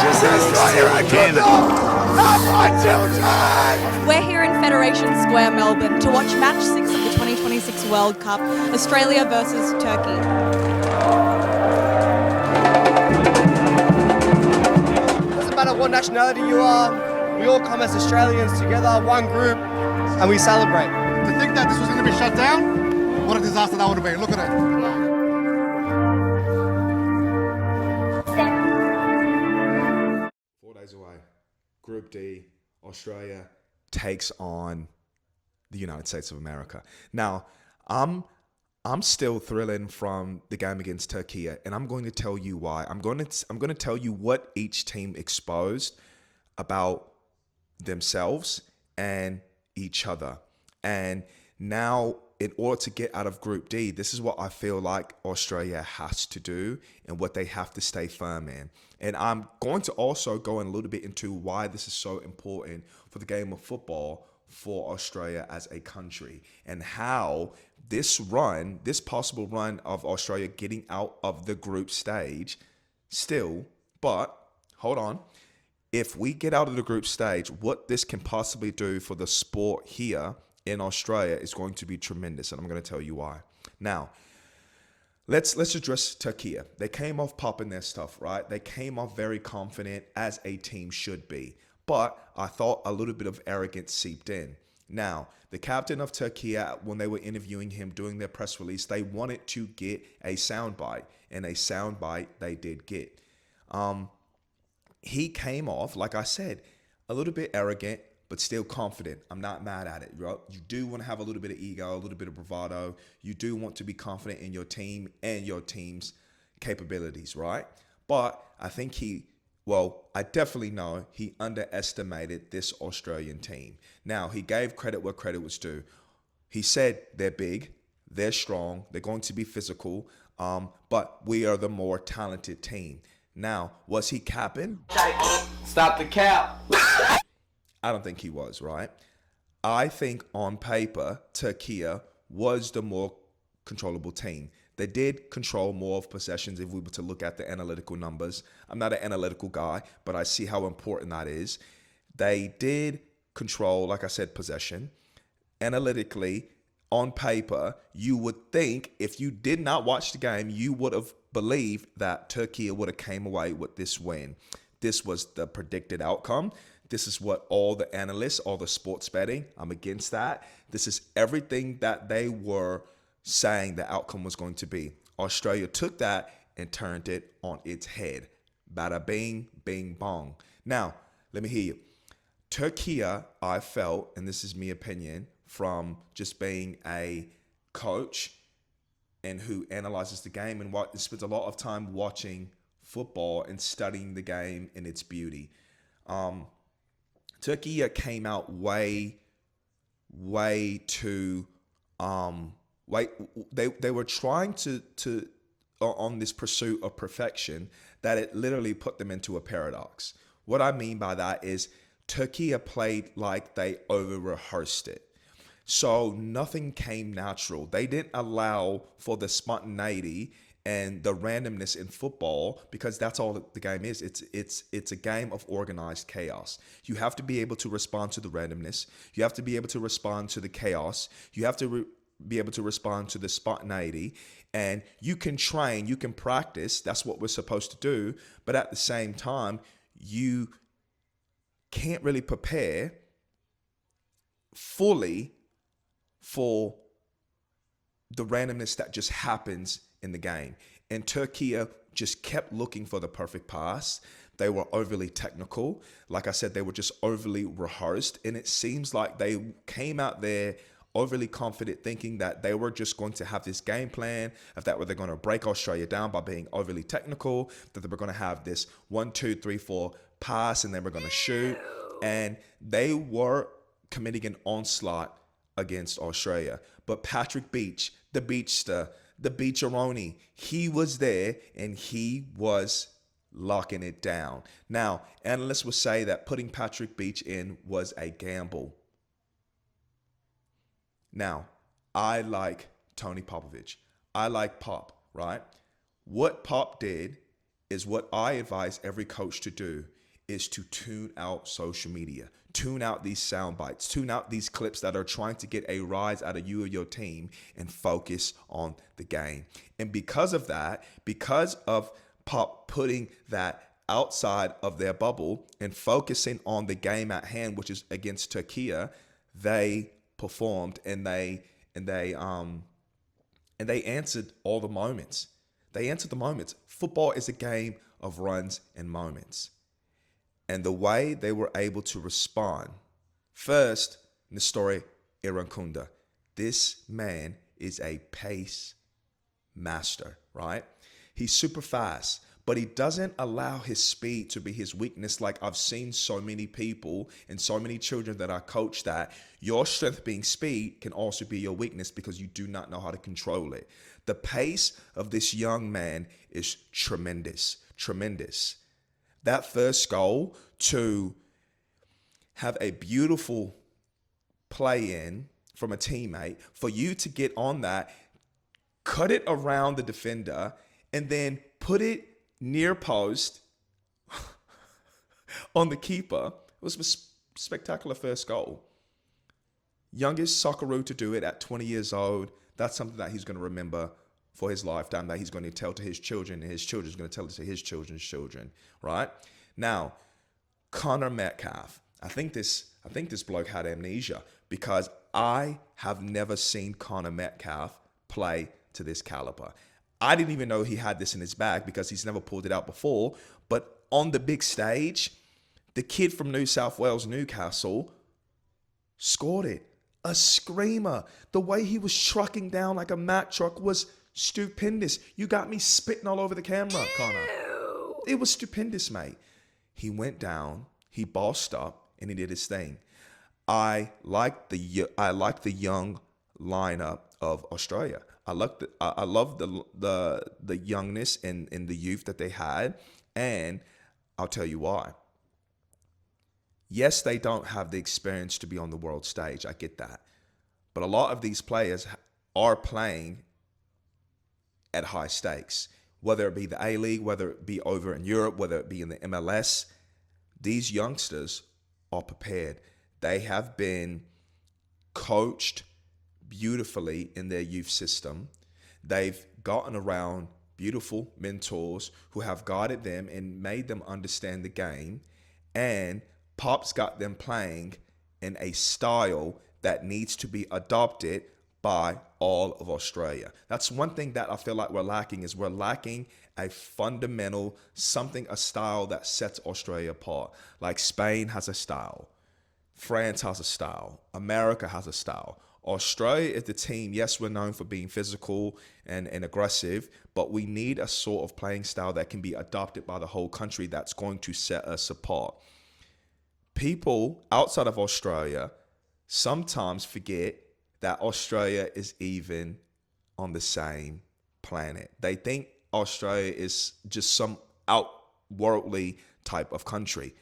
just Australia and Canada. Not my children! We're here in Federation Square, Melbourne, to watch match 6 of the 2026 World Cup, Australia versus Turkey. Doesn't matter what nationality you are, we all come as Australians together, one group, and we celebrate. To think that this was going to be shut down, what a disaster that would have been. Look at it. 4 days away. Group D, Australia takes on the United States of America. Now, I'm still thrilling from the game against Turkey, and I'm going to tell you why. I'm going to tell you what each team exposed about themselves and each other. And now, in order to get out of Group D, this is what I feel like Australia has to do and what they have to stay firm in. And I'm going to also go in a little bit into why this is so important for the game of football for Australia as a country, and how this possible run of Australia getting out of the group stage but hold on, if we get out of the group stage, what this can possibly do for the sport here in Australia is going to be tremendous, and I'm going to tell you why. Now, let's address Turkey. They came off popping their stuff, right? They came off very confident, as a team should be. But I thought a little bit of arrogance seeped in. Now, the captain of Turkey, when they were interviewing him, doing their press release, they wanted to get a soundbite, and a soundbite they did get. He came off, like I said, a little bit arrogant, but still confident. I'm not mad at it, right? You do want to have a little bit of ego, a little bit of bravado. You do want to be confident in your team and your team's capabilities, right? But I think I definitely know he underestimated this Australian team. Now, he gave credit where credit was due. He said they're big, they're strong, they're going to be physical, but we are the more talented team. Now, was he capping? Stop the cap! I don't think he was, right? I think on paper, Turkey was the more controllable team. They did control more of possessions if we were to look at the analytical numbers. I'm not an analytical guy, but I see how important that is. They did control, like I said, possession. Analytically, on paper, you would think if you did not watch the game, you would have believed that Turkey would have came away with this win. This was the predicted outcome. This is what all the analysts, all the sports betting, I'm against that. This is everything that they were saying the outcome was going to be. Australia took that and turned it on its head. Bada bing, bing, bong. Now, let me hear you. Turkey, I felt, and this is my opinion, from just being a coach and who analyzes the game and spends a lot of time watching football and studying the game and its beauty. Turkey came out way too they were trying to on this pursuit of perfection that it literally put them into a paradox. What I mean by that is Turkey played like they over-rehearsed it. So nothing came natural. They didn't allow for the spontaneity and the randomness in football, because that's all the game is. It's a game of organized chaos. You have to be able to respond to the randomness. You have to be able to respond to the chaos. You have to be able to respond to the spontaneity. And you can train, you can practice. That's what we're supposed to do. But at the same time, you can't really prepare fully for the randomness that just happens in the game. And Turkey just kept looking for the perfect pass. They were overly technical. Like I said, they were just overly rehearsed. And it seems like they came out there overly confident, thinking that they were just going to have this game plan, of that they're going to break Australia down by being overly technical, that they were going to have this 1, 2, 3, 4 pass, and then we're going to shoot. And they were committing an onslaught against Australia. But Patrick Beach, the Beachster, the Beacheroni, he was there and he was locking it down. Now, analysts will say that putting Patrick Beach in was a gamble. Now, I like Tony Popovich. I like Pop, right? What Pop did is what I advise every coach to do is to tune out social media, tune out these sound bites, tune out these clips that are trying to get a rise out of you or your team and focus on the game. And because of that, because of Pop putting that outside of their bubble and focusing on the game at hand, which is against Türkiye, they performed and they answered all the moments. They answered the moments. Football is a game of runs and moments. And the way they were able to respond, first, in the story, Irankunda. This man is a pace master, right? He's super fast, but he doesn't allow his speed to be his weakness. Like I've seen so many people and so many children that I coach, that your strength being speed can also be your weakness because you do not know how to control it. The pace of this young man is tremendous, tremendous. That first goal, to have a beautiful play in from a teammate, for you to get on that, cut it around the defender, and then put it near post on the keeper. It was a spectacular first goal. Youngest Socceroo to do it at 20 years old. That's something that he's going to remember for his lifetime, that he's going to tell to his children, and his children's going to tell it to his children's children, right? Now, Connor Metcalf. I think this bloke had amnesia, because I have never seen Connor Metcalf play to this caliber. I didn't even know he had this in his bag because he's never pulled it out before. But on the big stage, the kid from New South Wales, Newcastle, scored it. A screamer. The way he was trucking down like a Mack truck was stupendous. You got me spitting all over the camera, Connor. It was stupendous, mate. He went down, he bossed up, and he did his thing. I like the young lineup of Australia. I love the youngness and the youth that they had, and I'll tell you why. Yes, they don't have the experience to be on the world stage. I get that. But a lot of these players are playing at high stakes, whether it be the A-League, whether it be over in Europe, whether it be in the MLS. These youngsters are prepared. They have been coached beautifully in their youth system. They've gotten around beautiful mentors who have guided them and made them understand the game. And Pop's got them playing in a style that needs to be adopted by all of Australia. That's one thing that I feel like we're lacking, is we're lacking a fundamental something, a style that sets Australia apart. Like Spain has a style. France has a style. America has a style. Australia is the team. Yes, we're known for being physical and aggressive, but we need a sort of playing style that can be adopted by the whole country that's going to set us apart. People outside of Australia sometimes forget that Australia is even on the same planet. They think Australia is just some outworldly type of country,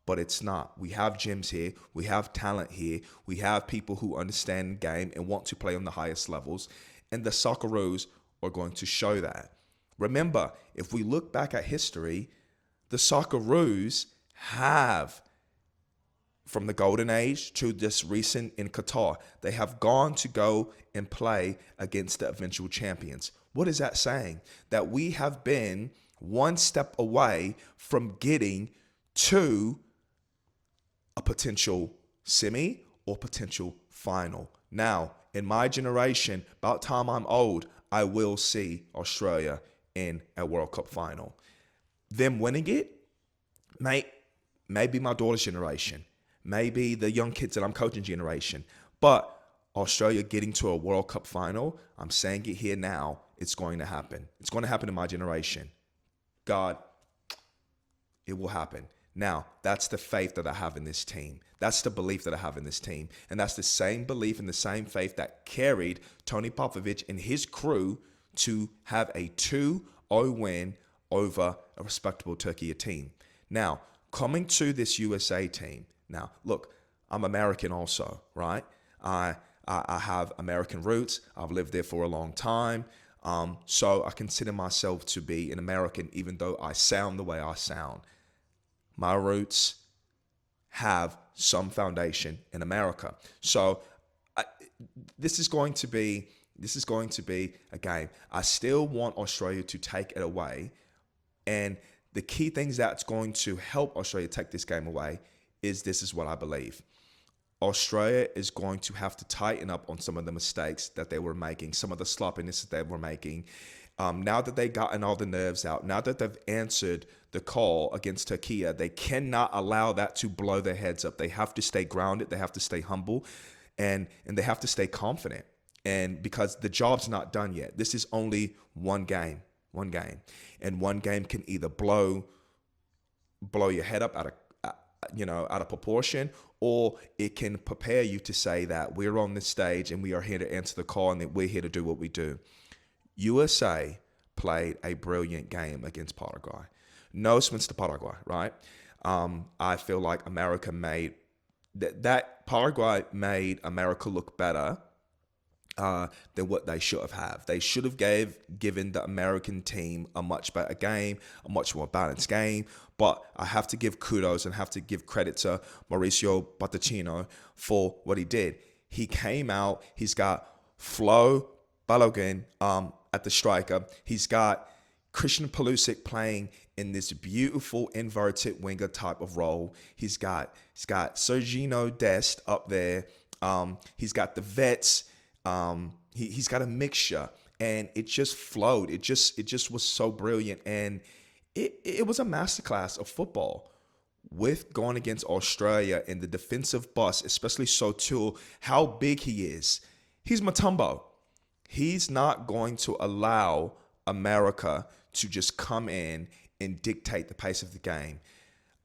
but it's not. We have gyms here. We have talent here. We have people who understand the game and want to play on the highest levels, and the Socceroos are going to show that. Remember, if we look back at history, the Socceroos have, from the golden age to this recent in Qatar, they have gone to go and play against the eventual champions. What is that saying? That we have been one step away from getting to a potential semi or potential final. Now, in my generation, about time I'm old, I will see Australia in a World Cup final. Them winning it, maybe my daughter's generation, maybe the young kids that I'm coaching generation. But Australia getting to a World Cup final, I'm saying it here now, it's going to happen. It's going to happen in my generation. God, it will happen. Now, that's the faith that I have in this team. That's the belief that I have in this team. And that's the same belief and the same faith that carried Tony Popovich and his crew to have a 2-0 win over a respectable Türkiye team. Now, coming to this USA team. Now, look, I'm American also, right? I have American roots. I've lived there for a long time. So I consider myself to be an American, even though I sound the way I sound. My roots have some foundation in America. So this is going to be a game. I still want Australia to take it away, and the key things that's going to help Australia take this game away is this is what I believe. Australia is going to have to tighten up on some of the mistakes that they were making, some of the sloppiness that they were making. Now that they've gotten all the nerves out, now that they've answered the call against Turkey, they cannot allow that to blow their heads up. They have to stay grounded. They have to stay humble, and they have to stay confident. And because the job's not done yet, this is only one game, and one game can either blow your head up out of proportion, or it can prepare you to say that we're on this stage and we are here to answer the call and that we're here to do what we do. USA played a brilliant game against Paraguay. No offense to Paraguay, right? I feel like America made that Paraguay made America look better than what they should have. They should have given the American team a much better game, a much more balanced game. But I have to give kudos and have to give credit to Mauricio Pochettino for what he did. He came out. He's got Flo Balogun at the striker. He's got Christian Pulisic playing in this beautiful inverted winger type of role. He's got Sergino Dest up there. He's got the vets. He's got a mixture, and it just flowed. It just was so brilliant, and it was a masterclass of football. With going against Australia in the defensive bus, especially Sotul, how big he is. He's Mutombo. He's not going to allow America to just come in and dictate the pace of the game.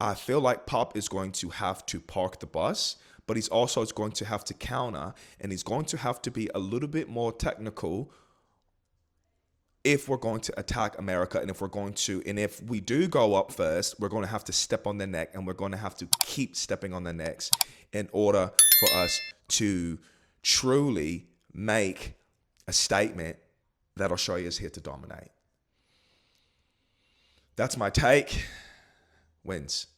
I feel like Pop is going to have to park the bus, but he's also going to have to counter, and he's going to have to be a little bit more technical if we're going to attack America, and if we do go up first, we're going to have to step on their neck, and we're going to have to keep stepping on their necks in order for us to truly make a statement that Australia is here to dominate. That's my take. Wins.